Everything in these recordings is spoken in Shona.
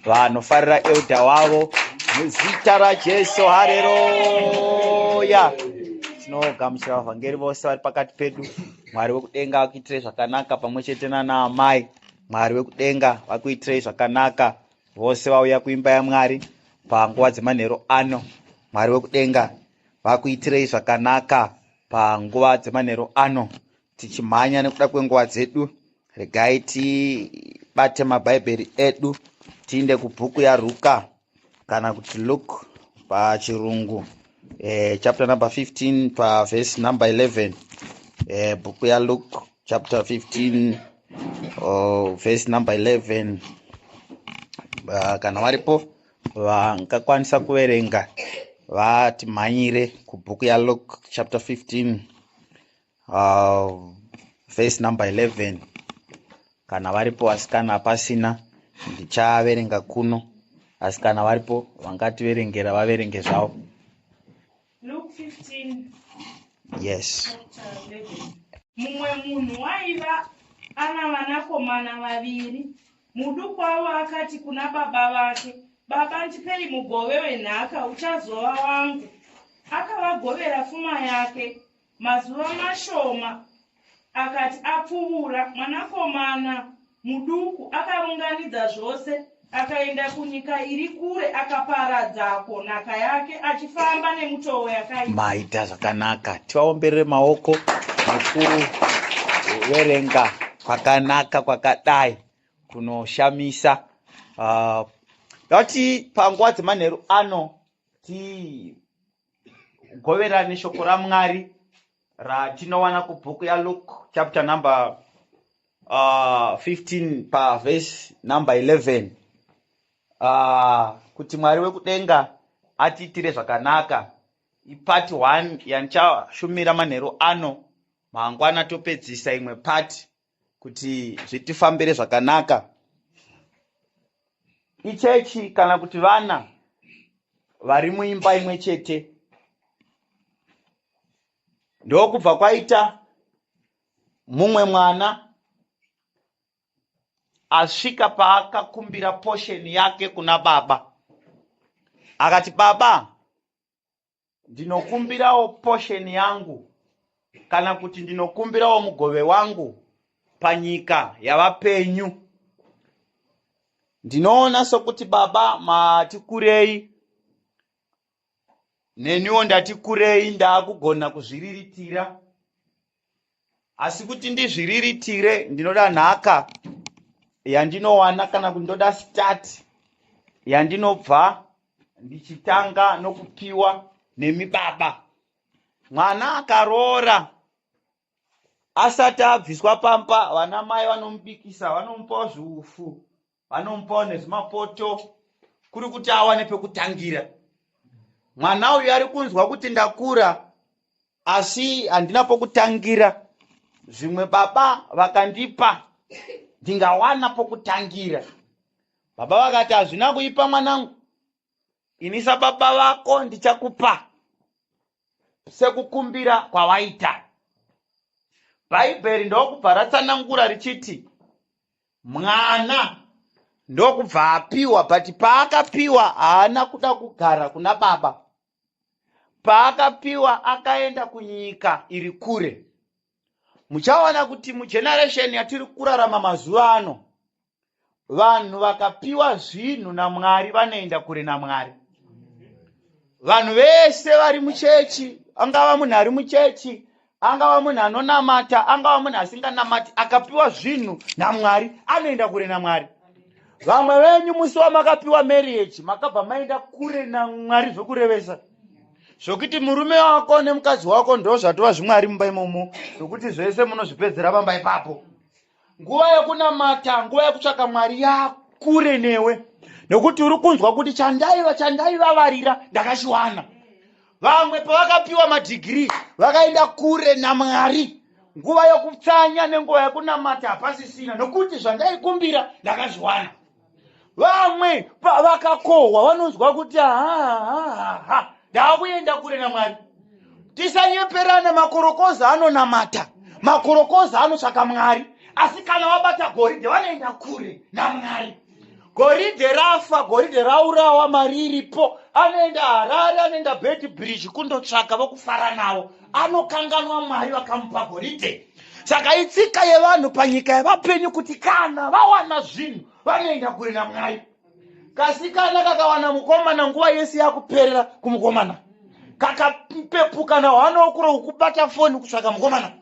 vanofarira elda wavo muzita raJesu. Haleluya. Tinogamuchira vavhangeri vose vari pakati pedu. Mwari wekudenga vakuitirei zvakanaka pamwe chete nana amai. Mwari wekudenga vakuitirei zvakanaka vose vauya kuimba yaMwari panguva dzemanheru ano. Mwari wekudenga vakuitirei zvakanaka panguva dzemanheru ano. Tichimhanya nekuda kwenguva dzedu, regai tibate mabhaibheri edu tiinde kubhuku yaRuka kana kuti Luke pachirungu, chapter number 15 verse number 11. Bhuku yaLuke chapter 15 verse number 11. Kana varipo vangakwanisa kuverenga vatimhanyire kubhuku yaLuke chapter 15 verse number 11. Kana varipo asi kana pasina ndichaverenga kuno, asi kana varipo vangativerengera vaverenge zvavo. Luke 15. Yes. Mumwe munhu waiva ana vanakomana vaviri. Muduku wavo akati kuna baba vake, "Baba, ndipei mugove wenhaka uchazova wangu." Akavagovera pfuma yake. Mazuva mashoma akati apfuura, mwanakomana muduku akaunganidza zvose akaenda kunyika iri kure, akaparadzako nhaka yake achifamba nemutoo yakaipa. Maita zvakanaka. Tivaomberere maoko nekuverenga kwakanaka kwakadai kunoshamisa. Ngati panguva dzemanheru ano tigoverane shoko raMwari ratinowana kubhuku yaLuke chapter number 15 verse number 11. Kuti Mwari wekudenga atiitire zvakanaka. Ipati 1 yandichashumira manheru ano, mangwana topedzisa imwe pati kuti zvitifambire zvakanaka. Ichechi kana kuti vana vari muimba imwe chete. Ndokubva kwaita mumwe mwana asvika paakakumbira posheni yake kuna baba. Akati, "Baba, ndinokumbirawo posheni yangu, kana kuti ndinokumbirawo mugove wangu panyika yavapenyu. Ndinoona sokuti baba mati kurei, neniwo ndati kurei, ndaakugona kuzviriritira. Asi kuti ndizviriritire ndinoda nhaka yandinowana, kana kuti ndoda stati yandinobva ndichitanga nokupiwa nemi baba." Mwana akaroora. Asati abviswa pamba, vana mai vanomubikisa, vanomupawo zviufu, vanomupawo nezvimapoto, kuri kuti awane pekutangira. Mwana uyu ari kunzwa kuti ndakura asi handina pokutangira. Zvimwe baba vakandipa ndingawana pokutangira. Baba vakati, "Hazvina kuipa mwanangu, inisa baba vako ndichakupa sekukumbira kwawaita." Bhaibheri ndokubva ratsanangura richiti mwana ndokubva apiwa, but paakapiwa haana kuda kugara kuna baba. Paakapiwa akaenda kunyika iri kure. Muchaona kuti mugeneresheni yatiri kurarama mazuva ano, vanhu vakapiwa zvinhu naMwari vanoenda kure naMwari. Vanhu vese vari muchechi, angava munhu ari muchechi, angava munhu anonamata, angava munhu asinganamati, akapiwa zvinhu naMwari anoenda kure naMwari. Vamwe venyu musi wamakapiwa marriage makabva maenda kure naMwari zvokurevesa, zvokuti murume wako nemukadzi wako ndo zvatova zvimwari mumba imomo, zvokuti zvese munozvipedzera pamba ipapo. Nguva yekunamata, nguva yekutsvaka Mwari yakure newe, nekuti uri kunzwa kuti chandaivavarira ndakachiwana. Vamwe pavakapiwa madhigirii vakaenda kure naMwari. Nguva yekutsanya nenguva yekunamata hapasisina, nokuti zvandaikumbira ndakazviwana. Vamwe vakakohwa vanonzwa kuti ndakuenda kure naMwari. Tisanyeperana. Makorokoza anonamata, makorokoza anotsvaka Mwari, asi kana wabata goridhe vanoenda kure naMwari. goridhe rafa, goridhe raurawa, mari iripo, anoenda Harare, anoenda Beit Bridge kundotsvaka vokufara navo, anokanganwa Mwari vakamupa goridhe. Saka itsika yevanhu panyika yevapenyu kuti kana vawana zvinhu vanoenda kure naMwari. Kasikana kakawana mukomana nguva yese yakuperera kumukomana, kakapepuka nahwanokuro kubata foni kutsvaka mukomana.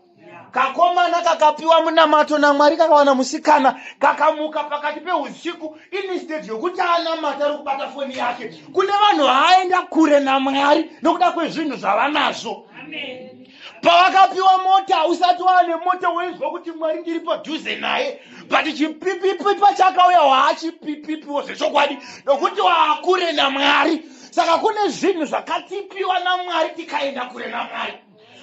Kakomana kakapiwa munamato naMwari kakawana musikana, kakamuka pakati peusiku instead yokuti anamata ari kubata foni yake. Kune vanhu vaenda kure naMwari nokuda kwezvinhu zvavanazvo. Pavakapiwa mota, usati wane mota weizwa kuti Mwari ndiri padhuze naye, but chipipipi pachakauya haachipipipiwo zvechokwadi nokuti waakure naMwari. Saka kune zvinhu zvakatipiwa naMwari tikaenda kure naMwari.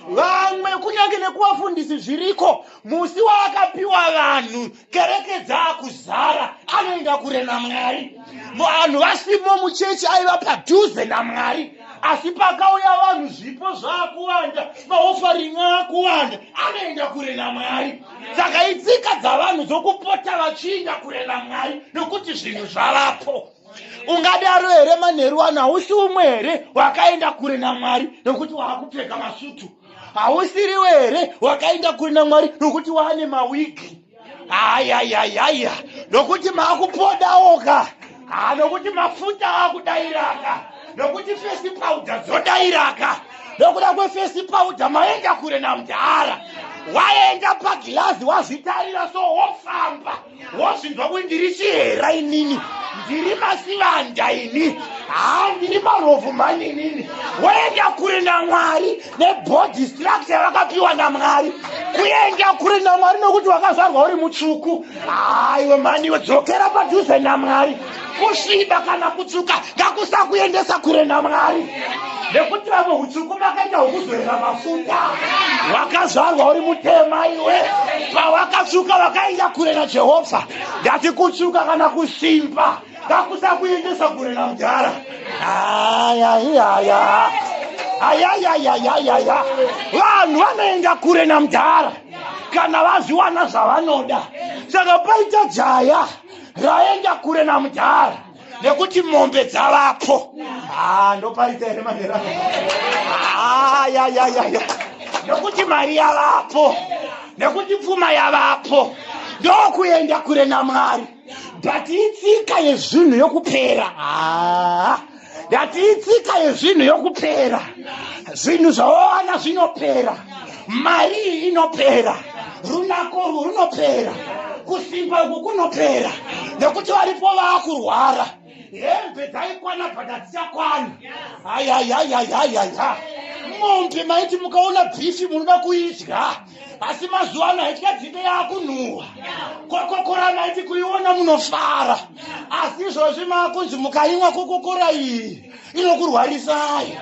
Vamwe kunyange nekuvafundisi zviriko, musi waakapiwa vanhu, kereke dzaakuzara, anoenda kure naMwari. Vanhu vasimo muchechi aiva padhuze naMwari, asi pakauya vanhu zvipo zvaakuwanda, maofaring aakuwanda, anoenda kure naMwari. Saka itsika dzavanhu dzokupota vachienda kure naMwari nokuti zvinhu zvavapo. Ungadaro here manheru ano, hausi umwe here wakaenda kure naMwari nokuti waakupfeka masutu? Hausiriwe here wakaenda kure naMwari nokuti waane mawigi? Ayayayaya, nokuti maakupodaoka, nokuti mafuta akudairaka, nokuti fesi powder dzodairaka. Nokuda kwefesi powder maenda kure naMudhara. Waenda pagilazi wazvitarira so wofamba, wozvinzwa kuti ndiri chihera inini, ndiri masivanda ini, ndiri marovu mani inini. Waenda kure naMwari nebody structure vakapiwa naMwari. Kuenda kure naMwari nokuti wakazvarwa uri mutsvuku. Iwe mani dzokera padhuze naMwari. Kusviba kana kutsuka ngakusakuendesa kure naMwari. Nekuti vamwe utsvuku vakaita hwekuzorera mafuta. Wakazvarwa uri mutema iwe, pawakatsvuka vakaenda kure naJehovha. Ndati kutsuka kana kusimba ngakusakuendesa kure naMudhara. Ayayayayayaya, vanhu vanoenda kure naMudhara kana vazviwana zvavanoda. Saka paita jaya raenda kure naMudhara nekuti mombe dzavapo. Ndopaita here manhera? Ayayayaya, nekuti mari yavapo, nekuti pfuma yavapo, ndokuenda kure naMwari. But itsika yezvinhu yokupera. Ndati itsika yezvinhu yokupera. Zvinhu zvawana zvinopera, mari inopera, runako runopera, kusimba uku kunopera, nekuti varipo vaakurwara. Hembe dzaikwana but hadzichakwana. Ayayayayaya, mombe maiti mukaona bhifi munoda kuidya, asi mazuva ano haityadzibe yaakunhuhwa. Kokokora maiti kuiona munofara, asi izvozvi maakunzi mukaimwa kokokora iyi inokurwarisai.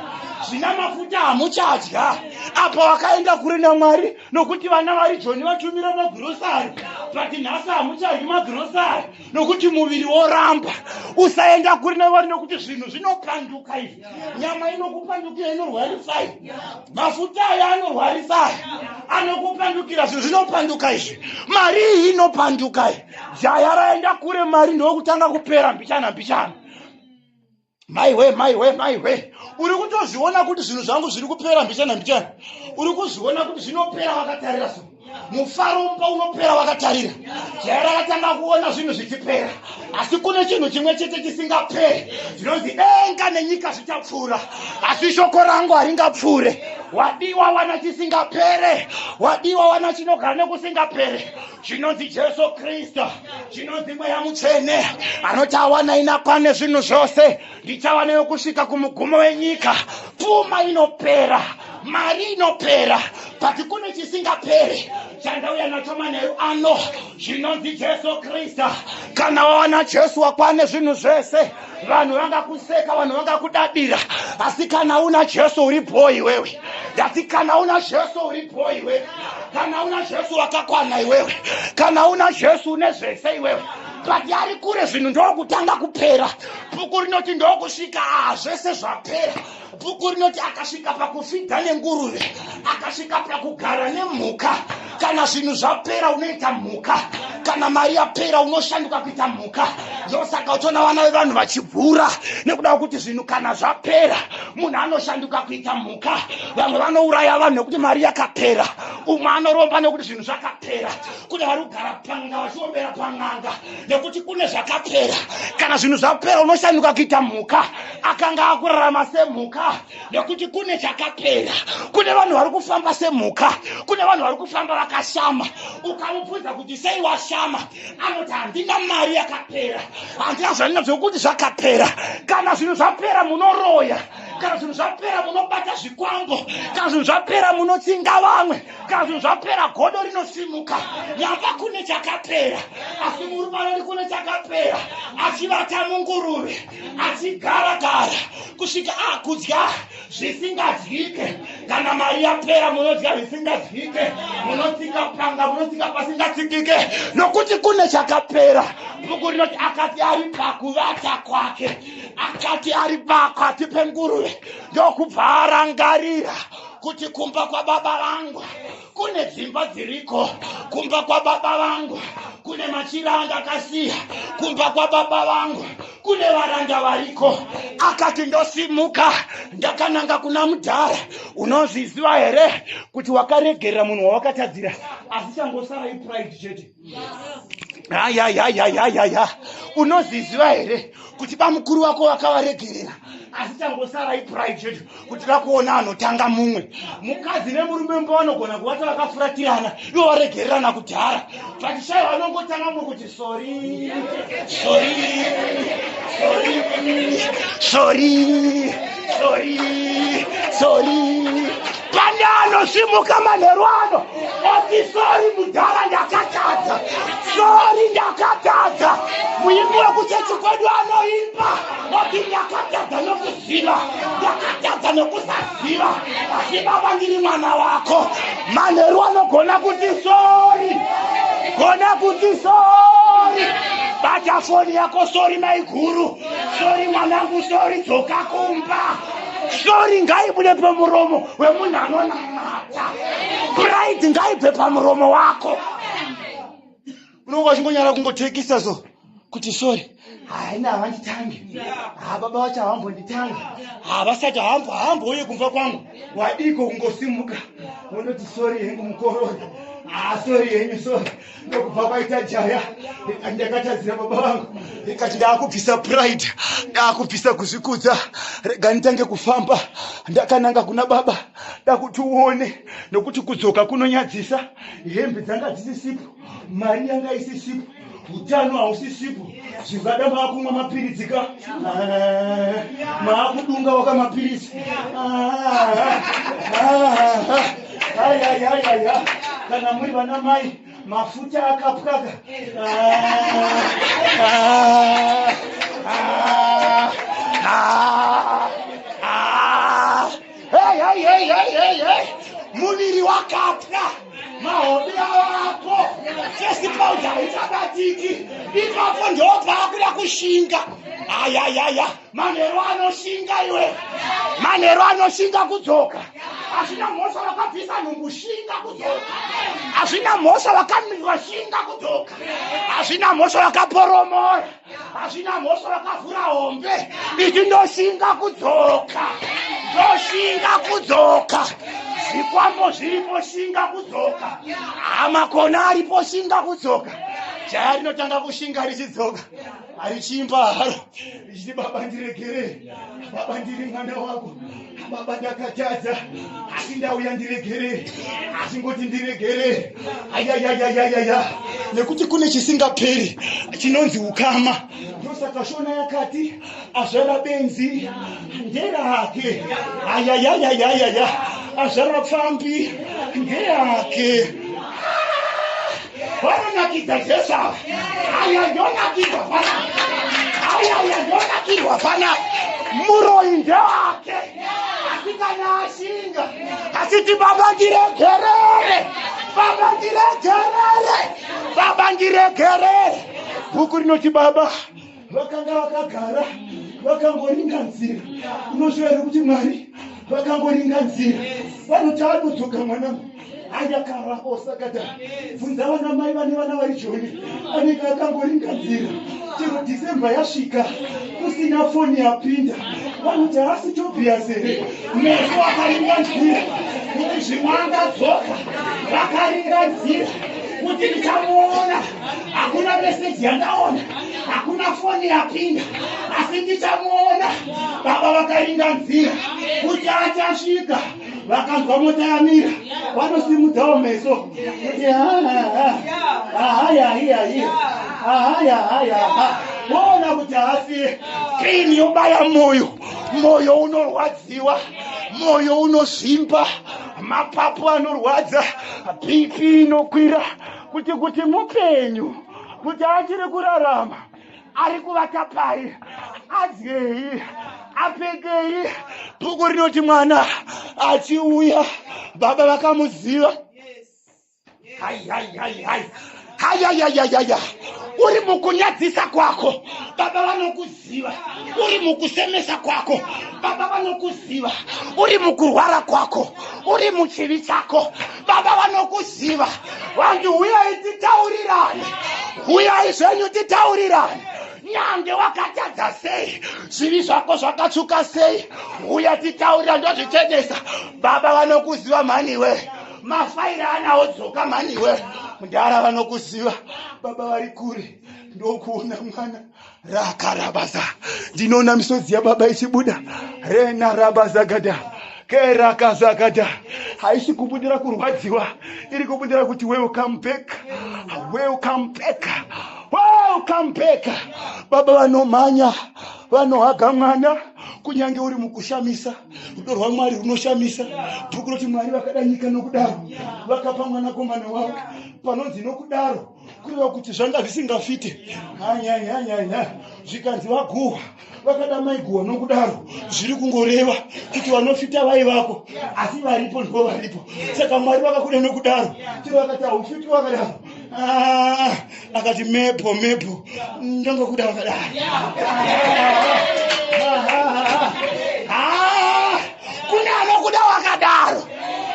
Zvina mafuta hamuchadya. Apa wakaenda kure naMwari nokuti vana vari Joni vatumira magirosari, but nhasi hamuchadyi magirosari nokuti muviri woramba. Usaenda kure naMwari nokuti zvinhu zvinopanduka izvi. Nyama inokupandukira inorwarisai, mafuta aya anorwarisai, anokupandukira zvinhu zvinopanduka izvi, mari iyi inopanduka iyi. Jaya raenda kure Mwari ndokutanga kupera mbichana mbichana. Maiwe, uri kutozviona kuti zvinhu zvangu zviri kupera mbichana mbichana? Uri kuzviona kuti zvinopera wakatarira so? Mufaro mba unopera wakatarira. Jaya rakatanga kuona zvinhu zvichipera, asi kune chinhu chimwe chete chisingaperi. Zvinonzi denga nenyika zvichapfuura, asi shoko rangu haringapfuure. Wadiwa wana chisingapere, wadiwa wana chinogara nekusingapere. Chinonzi Jesu Kristu, chinonzi Mweya Mutsvene, anoti awana inakwane zvinhu zvose. Ndichava newe kusvika kumugumo wenyika. Pfuma inopera, mari inopera, but kune chisingapere chandauya nacho manheru ano, chinonzi Jesu Kristu. Kana wawana Jesu wakwane zvinhu zvese, vanhu vangakuseka, vanhu vangakudadira, asi kana una Jesu uripo iwewe. Ndati kana una Jesu uripo iwewe, kana una Jesu wakakwana iwewe, kana una Jesu une zvese iwewe. but ari kure zvinhu ndokutanga kupera. Bhuku rinoti ndokusvika zvese zvapera. Bhuku rinoti akasvika pakufidha nenguruve, akasvika pakugara nemhuka. Kana zvinhu zvapera unoita mhuka, kana mari yapera unoshanduka kuita mhuka. Ndosaka utoona vana vevanhu vachibvura nekuda kuti zvinhu kana zvapera munhu anoshanduka kuita mhuka. Vamwe vanouraya vanhu nekuti mari yakapera, umwe anoromba nekuti zvinhu zvakapera. Kune vari kugara panga vachiombera pang'anga nekuti kune zvakapera. Kana zvinhu zvapera unoshanduka kuita mhuka. Akanga akurarama semhuka nekuti kune chakapera. Kune vanhu vari kufamba semhuka, kune vanhu vari kufamba vakashama. Ukamubvunza kuti sei washama, anoti handina mari yakapera, handina zvanina zvokuti zvakapera. Kana zvinhu zvapera munoroya, kana zvinhu zvapera munobata zvikwambo, kana zvinhu zvapera munotsinga vamwe, kana zvinhu zvapera godo rinosimuka. Nyamba kune chakapera, asi murume anoti kune chakapera, achivata munguruve, achigara kusvika akudya zvisingadyike. Kana mari yapera munodya zvisingadyike, munotsinga panga, munotsinga pasingatsikike, nokuti kune chakapera. Bhuku rinoti akati ari pakuvata kwake, akati ari pakati penguruve, ndokubva arangarira kuti kumba kwababa vangu kune dzimba dziriko, kumba kwababa vangu kune machiranga akasiya, kumba kwababa vangu kune varanda variko. Akati ndosimuka ndakananga kuna mudhara. Unozviziva here kuti wakaregerera munhu wawakatadzira, asi changosara ipride chete? Ya. Unozviziva here kuti bamukuru wako wakavaregerera, asi changosara ipride chete kuti rakuona anotanga mumwe. Mukadzi nemurume mbanogona kuvata vakafuratirana, ivo varegererana kudhara. Vachishaya vanongotanga mumwe kuti sorry. Pane anosimuka manheru ano oti sori mudhara ndakatadza, sori ndakatadza. Muimbi wekuchechi kwedu anoimba oti ndakatadza nokuziva, ndakatadza nokusaziva, asi baba ndiri mwana wako. Manheru anogona kuti sori, gona kuti sori. Bata foni yako, sori maiguru, sori mwanangu, sori dzoka kumba. Sori ngaibude pamuromo wemunhu anonamata. Pride ngaibve pamuromo wako. Unonga uchingonyara kungotekisa so kuti sori, haina havanditangi, baba vacho havambonditangi, vasati hambouye kumva kwangu, wadiko kungosimuka unoti sori hengu mukorori, sori henyu sori. Ndokubva kwaita jaya ndakatadzira baba vangu, ikati ndaakubvisa pride, ndaakubvisa kuzvikudza, rega nditange kufamba. Ndakananga kuna baba, dakuti uone, nokuti kudzoka kunonyadzisa. Hembe dzanga dzisisipo, mari yanga isisipo, utano hausisipo. Zvingada maakumwa mapiritsi ka, maakudunga waka mapiritsi. Kana muri vana mai, mafuta akapwaka. Muviri wakapwa, mahobi awako, chesi pauda ichabatiki, ipapo ndopaakuda kushinga. Manheru anoshinga iwe, manheru anoshinga kudzoka. Hazvina mhosva vakabvisa nhungu, shinga kudzoka. Hazvina mhosva vakamirwa, shinga kudzoka. Hazvina mhosva vakaporomora, hazvina mhosva vakavhura hombe. Ichi ndoshinga kudzoka, ndoshinga kudzoka. Zvikwambo zviripo, shinga kudzoka. Makona aripo, shinga kudzoka. Jaya rinotanga kushinga richidzoka, harichimba haro richiti baba ndiregerere, baba ndiri mwana wako, baba ndakatadza, asi ndauya ndiregerere, asi ngoti ndiregerere. Nekuti kune chisingaperi chinonzi ukama. Ndosaka Shona yakati azvara benzi nderake, azvara pfambi nderake. Vanonakidza Jesu, ndonakidwa pana, ndonakidwa pana. Muroyi ndewake, asi kana ashinga asiti baba ndiregerere, baba ndiregerere, baba ndiregerere, Bhuku rinoti baba vakanga vakagara vakangoringanzira. Unoshoera kuti Mwari vakangoringanzira. Vanoti adzoka mwanangu anyakaraosakata bvunza vana mai vane vana vari joni anenge akangoringanzira. Chero Dhisemba yasvika kusina foni yapinda. Vanoti hasi Tobias here meso akaringanzira kuti zvimwe angadzoka. Vakaringanzira kuti ndichamuona. Hakuna meseji yandaona, hakuna foni yapinda, asi ndichamuona. Baba vakaringanzira kuti achasvika. Vakanzwa mota yamira vanosimudzawo meso kuti voona kuti hasi pini yobaya moyo unorwadziwa, moyo unosvimba, mapapu anorwadza, bhipi inokwira, kuti mupenyu, kuti achiri kurarama, ari kuvata pari, adyei, apfekei. Bhuku rinoti mwana achiuya baba vakamuziva. Hayayayayaya, uri mukunyadzisa kwako baba vanokuziva. Uri mukusemesa kwako baba vanokuziva. Uri mukurwara kwako, uri muchivi chako baba vanokuziva. Vantu uyai titaurirane, uyai zvenyu titaurirane. Nyange wakatadza sei, zvivi zvako zvakatsvuka sei, uya titaurira ndozvichenesa. Baba vanokuziva maniwe, mafaira anawo dzoka maniwe. Mundara vanokuziva, baba vari kure ndokuona mwana rakarabaza. Ndinoona misodzi yababa ichibuda. Rena rabazagada kerakazagada. Haisi kubudira kurwadziwa, iri kubudira kuti welcome back, welcome back, welcome back. Baba vanomhanya, vanohaga mwana kunyange uri mukushamisa. Rudo rwaMwari runoshamisa. Bhuku roti Mwari vakada nyika nokudaro vakapa mwanakomana wavo. Panonzi nokudaro kureva kuti zvanga zvisingafite. Zvikanzi vaguhwa vakada maiguhwa nokudaro. Zviri kungoreva kuti vanofita vai vako, asi varipo ndo varipo. Saka Mwari vakakuda nokudaro. Chero vakati haufiti wakadaro. Akati mepo ndongokuda wakadaro. Kuna anokuda wakadaro,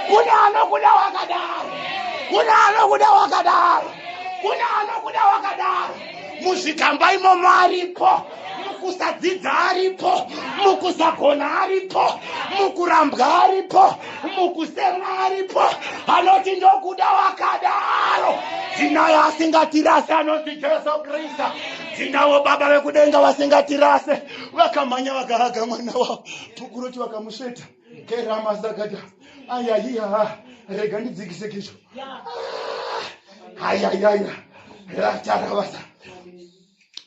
kuna anokuda wakadaro, kuna anokuda wakadaro, kuna anokuda wakadaro. Muzvikamba imomo aripo, mukusadzidza aripo, mukusagona aripo, mukurambwa aripo, mukusema aripo. Anoti ndokuda wakadaro. Tinayo asingatirase anoti Jesu Kristu. Tinawo baba vekudenga vasingatirase. Vakamhanya vakahaga mwana wavo. Bhuku roti vakamusveta. Keramazagada. Ayayiya, rega ndidzikise kesho. Ayayaya, ratarabasa.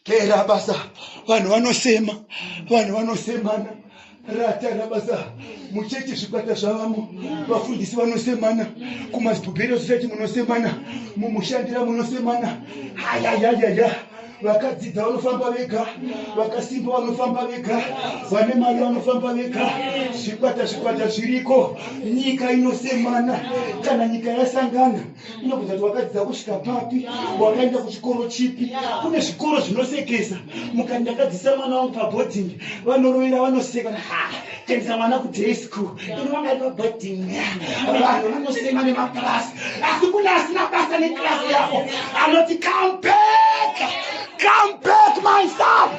Kerabasa. Vanhu vanosema, vanhu vanosemana. Ratarabasa. Muchechi zvikwata zvavamo, vafundisi vanosemana. Kumazibhubheri society munosemana, mumushandira munosemana. Ayayayaya. Vakadzidza vanofamba vega, vakasimba vanofamba vega, vane mari vanofamba vega. Zvikwata zviriko, nyika inosemana. Kana nyika yasangana inobvunza kuti wakadzidza kusvika papi, wakaenda kuchikoro chipi. Kune zvikoro zvinosekesa. Mukati ndakadzisa mwana wangu pabhodhingi, vanorovera vanoseka. Tendesa mwana kuday school, inovanga pabhodhingi. Vanhu vanosema nemaklasi, asi kuna asina basa neklasi yako anoti come back. Come back, my son.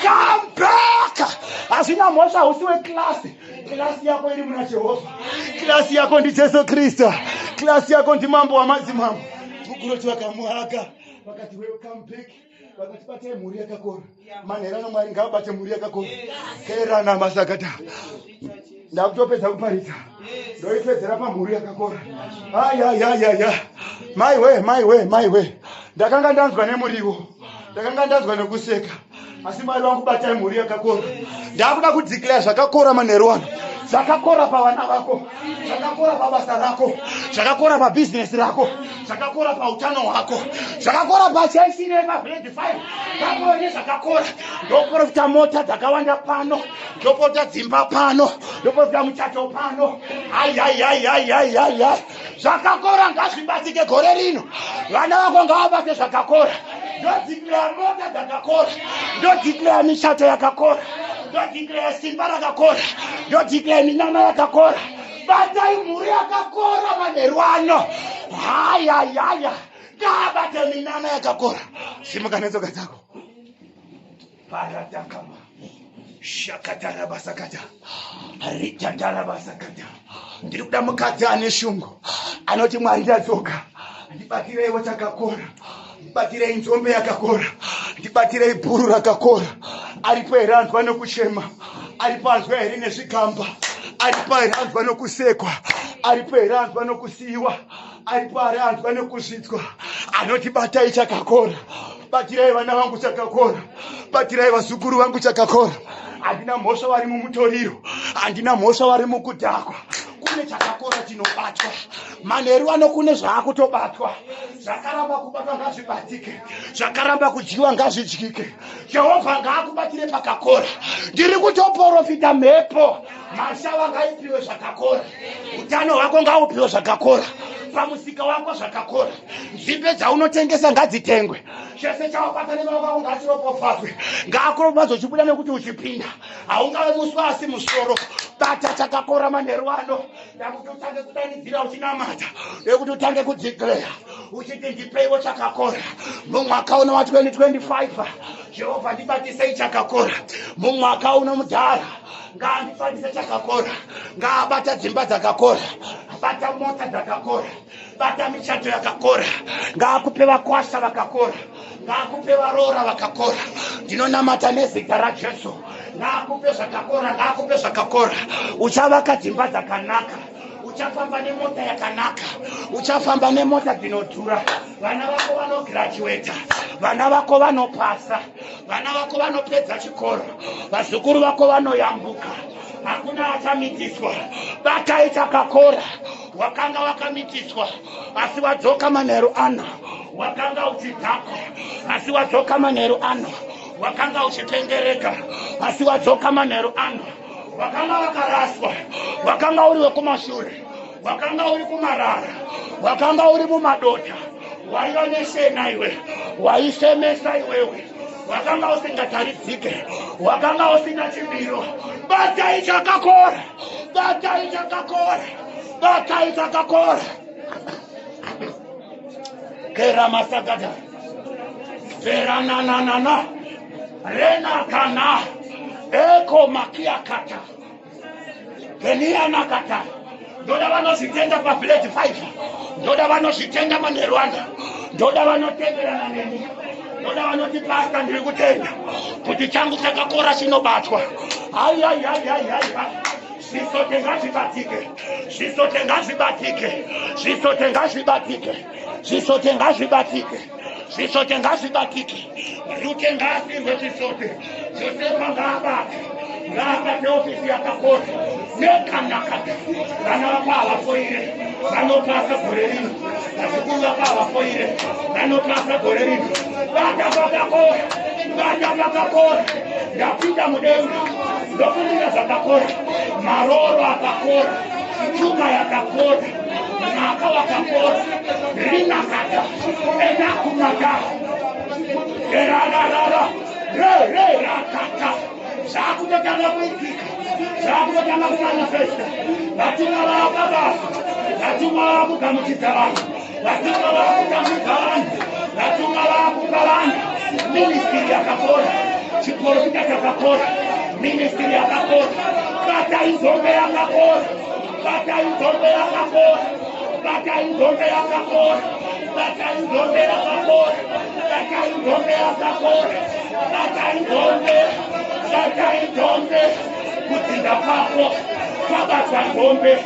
Come back. Asina mosha usiwe klasi. Klasi yako iri muna Jehovha. Klasi yako ndi Jesu Kristu. Klasi yako ndi mambo wa madzimambo. Bhuku roti vakamuhaga vakati welcome back. Vakati bate mhuri yakakora. Manherano Mwari ngavabate mhuri yakakora. Kerana masakata. Ndakutopedza kuparidza. Ndoipedzera pamhuri yakakora. Ayayayaya. My way. Ndakanga ndanzwa nemuriwo. Ndakanga ndanzwa nekuseka. Asi Mwari wangu batai mhuri yakakora. Ndakuda kudziklaya zvakakora manheru wano. Zvakakora pavana vako, zvakakora pabasa rako, zvakakora pabhizinesi rako, zvakakora pautano hwako, zvakakora pachechi nepabhuredi 5. Pamwe zvakakora. Ndoprofita mota dzakawanda pano, ndoprofita dzimba pano, ndoprofita muchato pano. Zvakakora ngazvibatsike gore rino. Vana vako ngavabate zvakakora. ndodeclare mota dzakakora, ndodeclare mishato yakakora, ndodeclare simba rakakora, ndodeclare minana yakakora. Batai mhuri yakakora manheru ano. Hayayaya, ngabate minana yakakora. Simuka netsoka dzako. Paratakama shakatarabasakata ritatarabasakata. Ndiri kuda mukadzi ane shungu anoti Mwari ndadzoka, ndibatireiwo chakakora, ndibatirei nzombe yakakora, ndibatirei bhuru rakakora. Aripo here anzwa nokuchema? Aripo anzwa here nezvigamba? Aripo here anzwa nokusekwa? Aripo here anzwa nokusiyiwa? Aripo here anzwa nokuzvidzwa? Anoti batai chakakora, batirai vana vangu chakakora, batirai vazukuru vangu chakakora. Handina mhosva vari mumutoriro, handina mhosva vari mukudhakwa. Kune chakakora chinobatwa. Manheru ano kune zvaakutobatwa. Zvakaramba kubatwa ngazvibatike, zvakaramba kudyiwa ngazvidyike. Jehovha ngaakubatire pakakora. Ndiri kutoprofita mhepo. Mashava ngaipiwe zvakakora, utano hwako ngaupiwe zvakakora, pamusika wako zvakakora, nzimbe dzaunotengesa ngadzitengwe, chese chaubata nemaoko ako ngachiropofadzwe, ngaakuropadzo chibuda nekuti uchipinda haungave muswa asi musoro. Bata chakakora manheru ano, ndakuti utange kudanidzira uchinamata, ndekuti utange kudeclare uchiti ndipeiwo chakakora. Mumwaka uno wa2025 Jehovha ndibatisei chakakora. Mumwaka uno mudhara ngaandifambise chakakora, ngaabata dzimba dzakakora, bata mota dzakakora, bata michato yakakora, ngaakupe vakwasha vakakora, ngaakupe varoora vakakora. Ndinonamata nezita raJesu, ngaakupe zvakakora, ngaakupe zvakakora. Uchavaka dzimba dzakanaka, uchafamba nemota yakanaka, uchafamba nemota dzinodhura. Vana vako vanogirajuweta, vana vako vanopasa, vana vako vanopedza chikoro, vazukuru vako vanoyambuka. Hakuna achamitiswa. Batai chakakora. Wakanga wakamitiswa asi wadzoka manheru ano, wakanga uchidhakwa asi wadzoka manheru ano, wakanga uchitendereka asi wadzoka manheru ano, wakanga wakaraswa, wakanga uri wekumashure, wakanga uri kumarara, wakanga uri mumadota, waiva neshena iwe, waisemesa iwewe, wakanga usingataridzike, wakanga usina chimiro. Batai chakakora, batai chakakora, batai chakakora. Kera masagada, vera nananana, rena kana, eko makia kata, kenia nakata. Ndoda vanozvitenda paplate 5, ndoda vanozvitenda manerwanda, ndoda vanotenderana neni, ndoda vanoti pasta ndiri kutenda kuti changu chakakora chinobatwa. Ayayayayaya, zvisote ngazvibatike, zvisote ngazvibatike, zvisote ngazvibatike, zvisote ngazvibatike, zvisote ngazvibatike. Rute ngazvirwe zvisote, Josefa ngaabate, ngaabate ofisi yakakora nekanakata. Vana vako havafoire, vanopasa gore rino, vazukuru vako havafoire, vanopasa gore rino. Bata vakakora, bata vakakora. Ndapinda mudenga, ndokuninga zvakakora, maroro akakora, chuma yakakora, maka wakakora, rinakata, enakumata, erararara, rakata. Zvakutotanga kuitika, zvakutotanga kumanifesta. Vatumwa vakabasa, vatumwa vakugamuchidza vanhu, vatumwa vakutamudza vanhu, vatumwa vakupa vanhu ministiri yakakora, chiprofita chakakora, ministiri yakakora. Batai nzombe yakakora, batai nzombe yakakora, batai nzombe yakakora, batai nzombe yakakora, batai nzombe yakakora, batai nzombe, batai nzombe. Kudzinga kwako kwabatwa nzombe,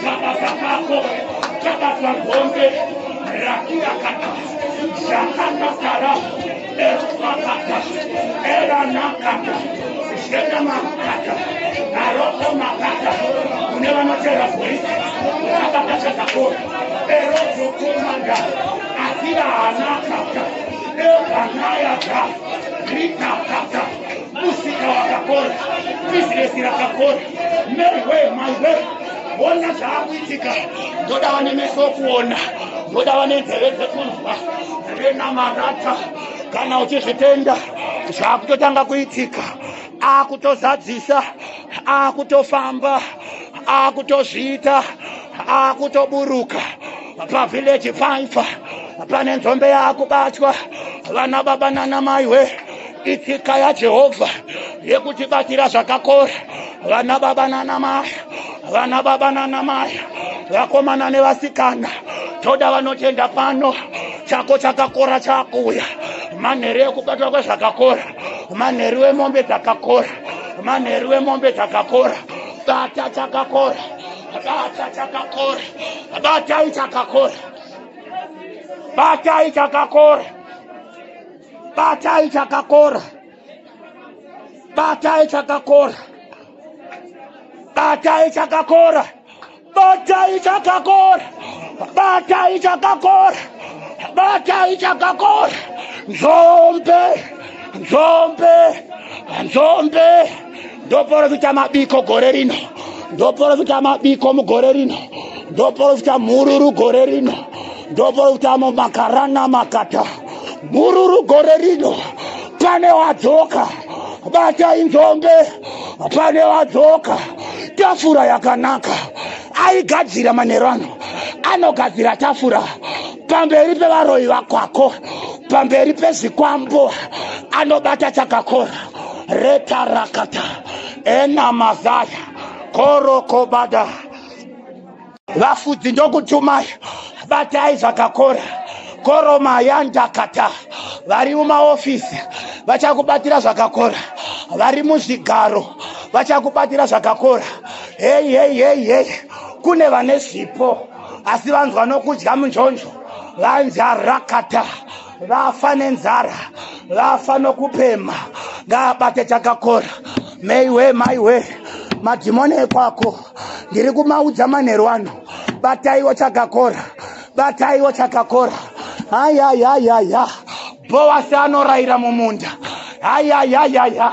kwabata kwako kwabatwa nzombe. Rakiakata, shakanakara, ekwakata, eranakata, shenamakata, naroko makata. Kune vanochera polisi vakabata chakakora, erozokomanda, asira anakata, ekanayaka, rikakata, musika wakakora, bizinesi rakakora, meriwe maiwe. Ona zvaakuitika, ndoda vane meso okuona, ndoda vane nzeve dzekunzwa, rena marata, kana uchizvitenda zvakutotanga kuitika, akutozadzisa, akutofamba, akutozviita, akutoburuka pavhileji 5 pane nzombe yakubatwa. Vana baba nana maiwe, itika yaJehovha yekutibatira zvakakora. Vana baba nana mai, vana baba nana mai, vakomana nevasikana, toda vanotenda pano, chako chakakora chakuya. Manheru ekubatwa kwezvakakora, manheru emombe dzakakora, manheru emombe dzakakora. Bata chakakora, bata chakakora, batai chakakora, batai chakakora, batai chakakora, batai chakakora, batai chakakora, batai chakakora, batai chakakora, batai chakakora. Nzombe, nzombe, nzombe. Ndoprofita mabiko gore rino, ndoprofita mabiko mugore rino, ndoprofita mururu gore rino, ndoprofita mumakarana makata mururu gore rino. Pane wadzoka, batai nzombe, pane wadzoka. Tafura yakanaka aigadzira manheru ano, anogadzira tafura pamberi pevaroyi vakwako, pamberi pezvikwambo, anobata chakakora. Reta rakata ena mazaya korokobada. Vafudzi ndokutumai, batai zvakakora. Koroma yandakata, vari mumaofisi vachakubatira zvakakora, vari muzvigaro vachakubatira zvakakora. Hei hei hei hei, kune vane zvipo asi vanzwa nokudya munjonjo, vanza rakata, vafa nenzara, vafa nokupema. Ngabate chakakora. Meiwe maiwe, madhimoni ekwako ndiri kumaudza manheru ano, bataiwo chakakora, bataiwo chakakora. Ayayayaya, Boasi anorayira mumunda. Ayayayaya,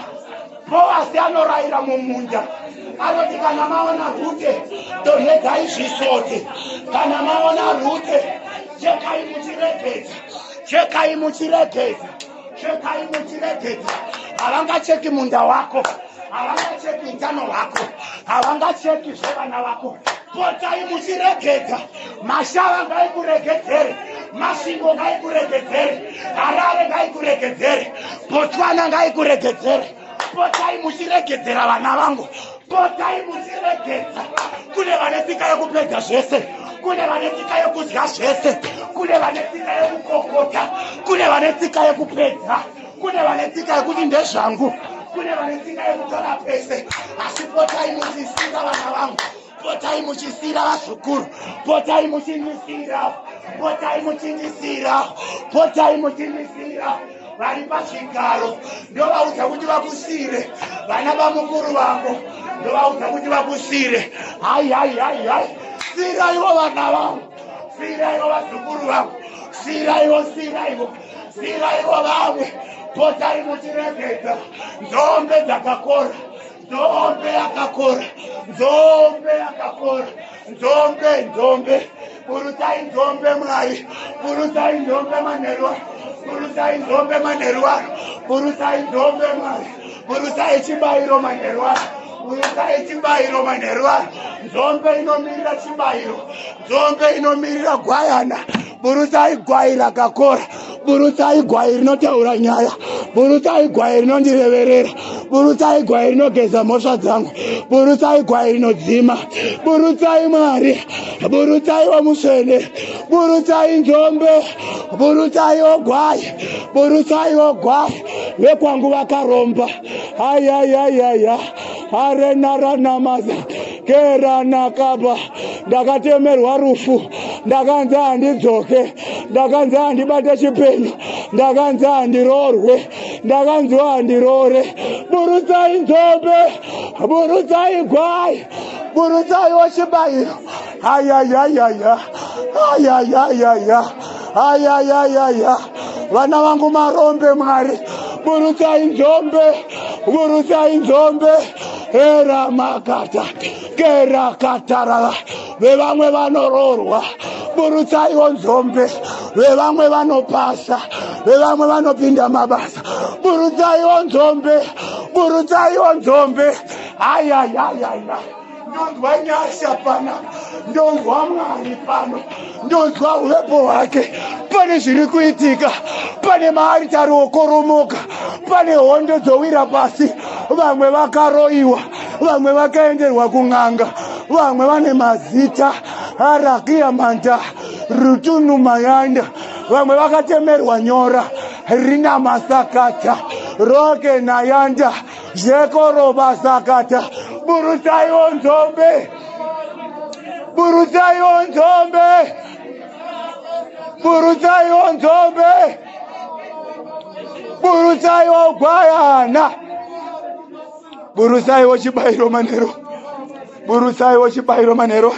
Boasi anorayira mumunda. Anoti kana maona Rute, donhedzai zvisote. Kana maona Rute, chekai muchireketa, chekai muchireketa, chekai muchireketa. Havangacheki munda wako, havangacheki utano hwako, havangacheki zvevana vako. Potai muchireketa. Mashava ngaikuregedzere, masvingo ngaikuregedzere, Harare ngaikuregedzere, Botswana ngaikuregedzere. Potai muchiregedzera vana vangu, potai muchiregedza. Kune vane tsika yekupedza zvese, kune vane tsika yekudya zvese, kune vane tsika yekukokota, kune vane tsika yekupedza, kune vane tsika yekuti ndezvangu, kune vane tsika yekutora pese. Asi potai muchisira vana vangu, potai muchisira vazukuru, potai muchinisira, potai muchinisira, potai muchinisira. Vari pazvigaro ndovaudza kuti vakusire, vana vamukuru vangu ndovaudza kuti vakusire. Hai hai hai hai, siraiwo vana vangu, siraiwo vazukuru vangu, siraiwo, siraiwo, siraiwo vamwe. Potai muchiregedza. Nzombe dzakakora, nzombe yakakora, nzombe yakakora, nzombe, nzombe. Burutai nzombe Mwari, burutai nzombe manheru ano, burutai nzombe manheru ano, burutai nzombe Mwari, burutai chibayiro manheru ano, burutai chibayiro manheru ano. Nzombe inomirira chibayiro, nzombe inomirira gwayana. Burutai gwai rakakora, burutai gwai rinotaura nyaya, burutai gwai rinondireverera, burutai gwai rinogeza mhosva dzangu, burutai gwai rinodzima, burutai Mwari, burutai wamusvene, burutai nzombe, burutai ogwai, burutai ogwai vekwangu vakaromba. Ayayayaya, arenaranamaza keranakaba. Ndakatemerwa rufu, ndakanzi handidzoke, ndakanzi handibate chipenyu, ndakanzi handiroorwe, ndakanzi handiroore. Burutai nzombe, burutai gwai, burutai wochibayiro. Ayayayaya, ayayayaya, ayayayaya. Vana vangu marombe Mwari, burutai nzombe, burutai nzombe. Era makata, kera katarala. Vevamwe vanoroorwa, burutai nzombe. Vevamwe vanopasa, vevamwe vanopinda mabasa. Burutsaiwo nzombe, burutsaiwo nzombe. Ayayayaya, ndonzwa nyasha pana, ndonzwa Mwari pano, ndonzwa uwepo hwake. Pane zviri kuitika, pane maaritari okoromoka, pane hondo dzowira pasi. Vamwe vakaroiwa, vamwe vakaenderwa kun'anga, vamwe vane mazita Arakia Manta, Rutunu Mayanda, vamwe vakatemerwa nyora rina masakata roke nayanda Jekoro basakata. Burutsaiwo nzombe, burutsaiwo nzombe, burutsaiwo nzombe, burutsaiwo gwayana, burutsaiwo chibayiro manero, burutsaiwo chibayiro manero.